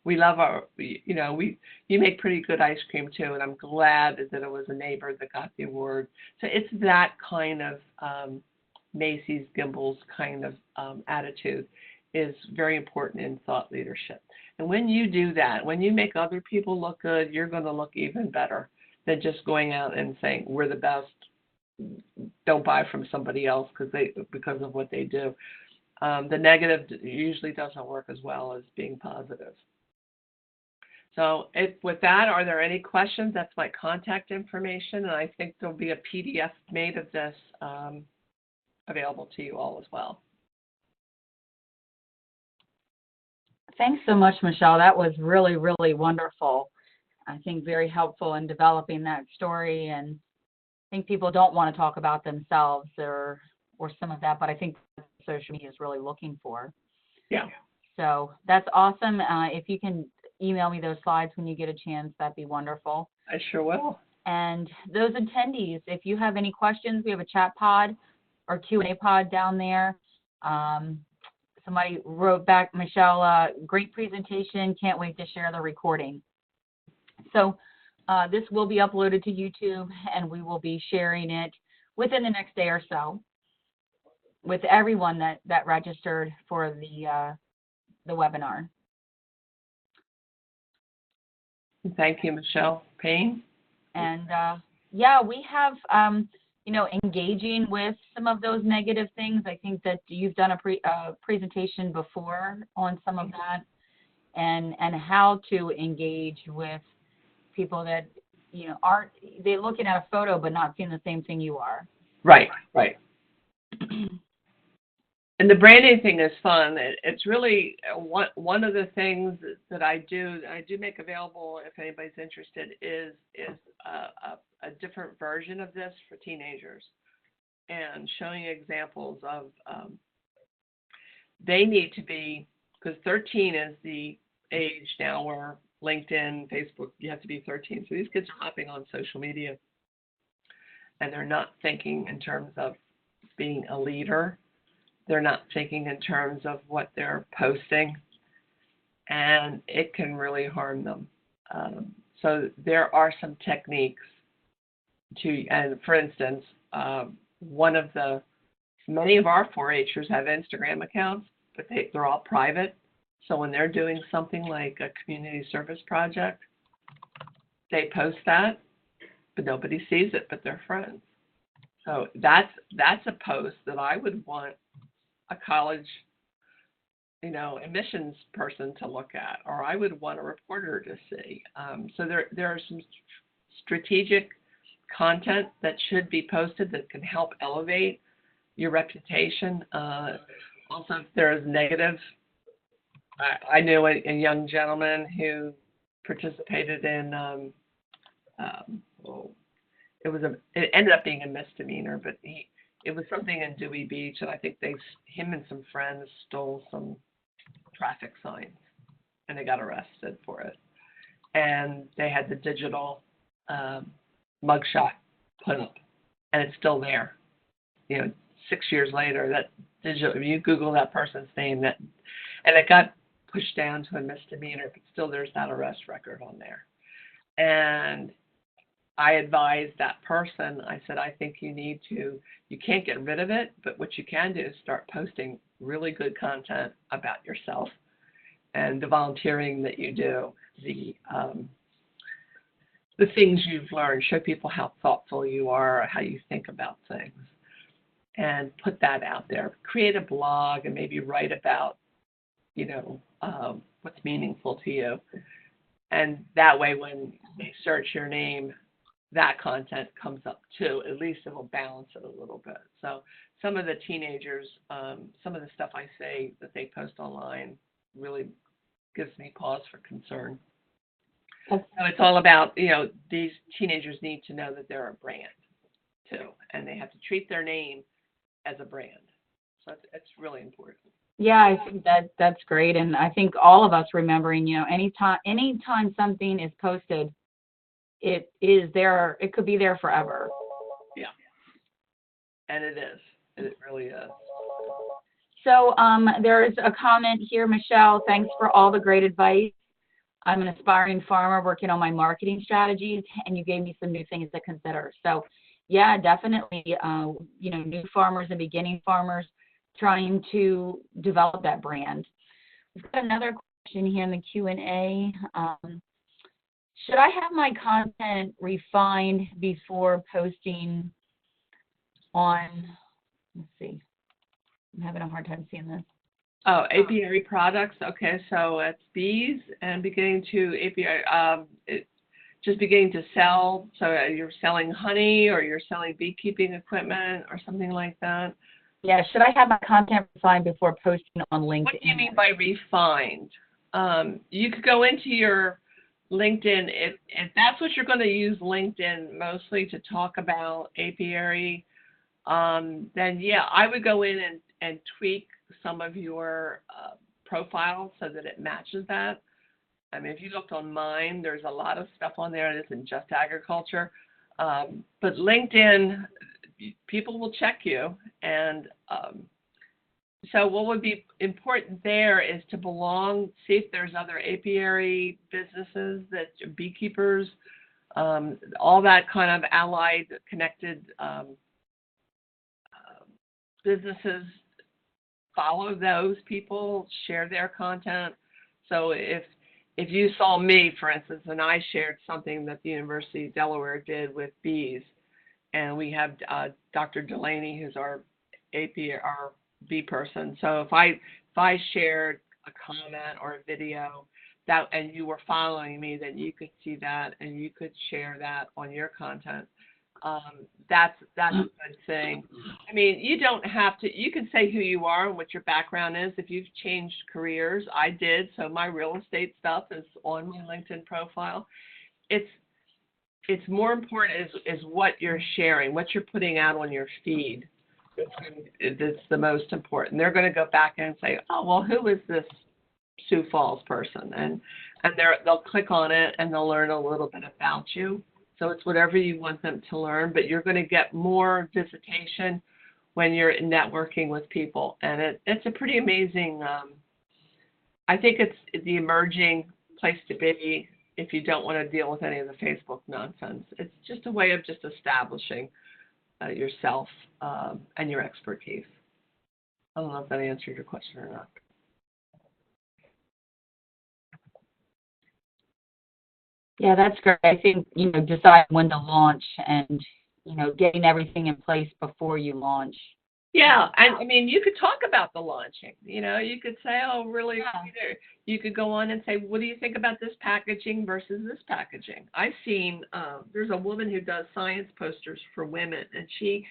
We love you make pretty good ice cream too, and I'm glad that it was a neighbor that got the award. So it's that kind of Macy's Gimbals kind of attitude is very important in thought leadership. And when you do that, when you make other people look good, you're going to look even better than just going out and saying we're the best. Don't buy from somebody else because of what they do. The negative usually doesn't work as well as being positive. So with that, are there any questions? That's my contact information, and I think there'll be a PDF made of this available to you all as well. Thanks so much, Michelle. That was really, really wonderful. I think very helpful in developing that story, and I think people don't want to talk about themselves or some of that, but I think social media is really looking for. Yeah. So that's awesome. If you can email me those slides when you get a chance, that'd be wonderful. I sure will. And those attendees, if you have any questions, we have a chat pod or Q&A pod down there. Somebody wrote back, Michelle, great presentation. Can't wait to share the recording. So this will be uploaded to YouTube, and we will be sharing it within the next day or so with everyone that registered for the webinar. Thank you, Michelle Payne. And yeah, we have, engaging with some of those negative things. I think that you've done a presentation before on some of that, and how to engage with people that, they're looking at a photo but not seeing the same thing you are. Right. And the branding thing is fun. It's really one of the things that I do make available if anybody's interested is a different version of this for teenagers, and showing examples of they need to be, because 13 is the age now where LinkedIn, Facebook, you have to be 13. So these kids are hopping on social media and they're not thinking in terms of being a leader. They're not thinking in terms of what they're posting, and it can really harm them. So there are some techniques and for instance, many of our 4-Hers have Instagram accounts, but they're all private. So when they're doing something like a community service project, they post that, but nobody sees it but their friends. So that's a post that I would want a college admissions person to look at, or I would want a reporter to see. So there are some strategic content that should be posted that can help elevate your reputation. Also, if there is negative, I knew a young gentleman who participated in, it ended up being a misdemeanor, but it was something in Dewey Beach, and I think him and some friends stole some traffic signs, and they got arrested for it. And they had the digital mugshot put up, and it's still there. 6 years later, that digital, if you Google that person's name, and it got pushed down to a misdemeanor, but still there's that arrest record on there. And I advised that person, I said, I think you can't get rid of it, but what you can do is start posting really good content about yourself and the volunteering that you do, the things you've learned, show people how thoughtful you are, how you think about things, and put that out there. Create a blog and maybe write about, what's meaningful to you. And that way, when they search your name, that content comes up too. At least it will balance it a little bit. So some of the teenagers, some of the stuff I say that they post online really gives me pause for concern. So it's all about, these teenagers need to know that they're a brand too, and they have to treat their name as a brand. So it's really important. Yeah, I think that's great. And I think all of us remembering, anytime something is posted, it is there, it could be there forever. Yeah. And it is. It really is. So there is a comment here, Michelle, thanks for all the great advice. I'm an aspiring farmer working on my marketing strategies, and you gave me some new things to consider. So yeah, definitely, new farmers and beginning farmers trying to develop that brand. We've got another question here in the Q&A. Should I have my content refined before posting on, let's see, I'm having a hard time seeing this. Oh, apiary products. Okay, so it's bees and beginning to sell. So you're selling honey, or you're selling beekeeping equipment or something like that. Yeah, should I have my content refined before posting on LinkedIn? What do you mean by refined? You could go into your LinkedIn, if that's what you're going to use LinkedIn mostly to talk about apiary, then yeah, I would go in and tweak some of your profile so that it matches that. I mean, if you looked on mine, there's a lot of stuff on there that isn't just agriculture. But LinkedIn, people will check you. And so what would be important there is to belong, see if there's other apiary businesses, that beekeepers, all that kind of allied, connected businesses. Follow those people, share their content. So if you saw me, for instance, and I shared something that the University of Delaware did with bees, and we have Dr. Delaney, who's our bee person. So if I shared a comment or a video that, and you were following me, then you could see that and you could share that on your content. That's a good thing. I mean, you don't have to, you can say who you are and what your background is. If you've changed careers, I did, so my real estate stuff is on my LinkedIn profile. It's more important is what you're sharing, what you're putting out on your feed. It's the most important. They're going to go back and say, oh, well, who is this Sioux Falls person? And they'll click on it and they'll learn a little bit about you. So it's whatever you want them to learn, but you're going to get more visitation when you're networking with people. And it's a pretty amazing, I think it's the emerging place to be if you don't want to deal with any of the Facebook nonsense. It's just a way of just establishing yourself and your expertise. I don't know if that answered your question or not. Yeah, that's great. I think, decide when to launch and, getting everything in place before you launch. Yeah, and I mean, you could talk about the launching. You could say, "Oh, really?" Yeah. You could go on and say, "What do you think about this packaging versus this packaging?" I've seen there's a woman who does science posters for women, and she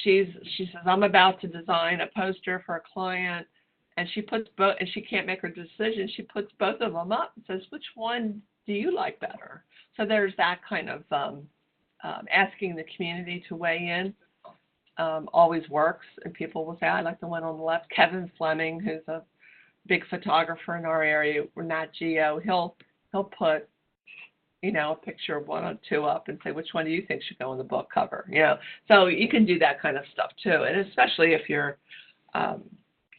says, "I'm about to design a poster for a client," and she puts both, and she can't make her decision. She puts both of them up and says, "Which one do you like better?" So there's that kind of asking the community to weigh in. Always works, and people will say, "I like the one on the left." Kevin Fleming, who's a big photographer in our area, or Nat Geo, he'll put a picture of one or two up and say, "Which one do you think should go on the book cover?" So you can do that kind of stuff too, and especially if you're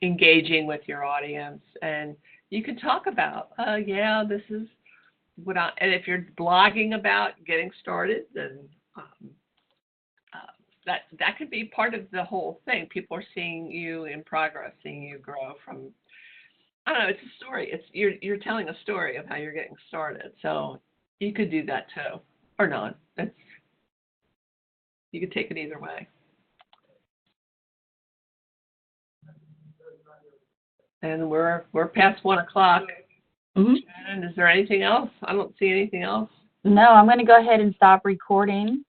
engaging with your audience, and you can talk about, this is what and if you're blogging about getting started, then that could be part of the whole thing. People are seeing you in progress, seeing you grow from. I don't know. It's a story. You're telling a story of how you're getting started. So you could do that too, or not. You could take it either way. And we're past 1 o'clock. Mm-hmm. Shannon, is there anything else? I don't see anything else. No, I'm going to go ahead and stop recording.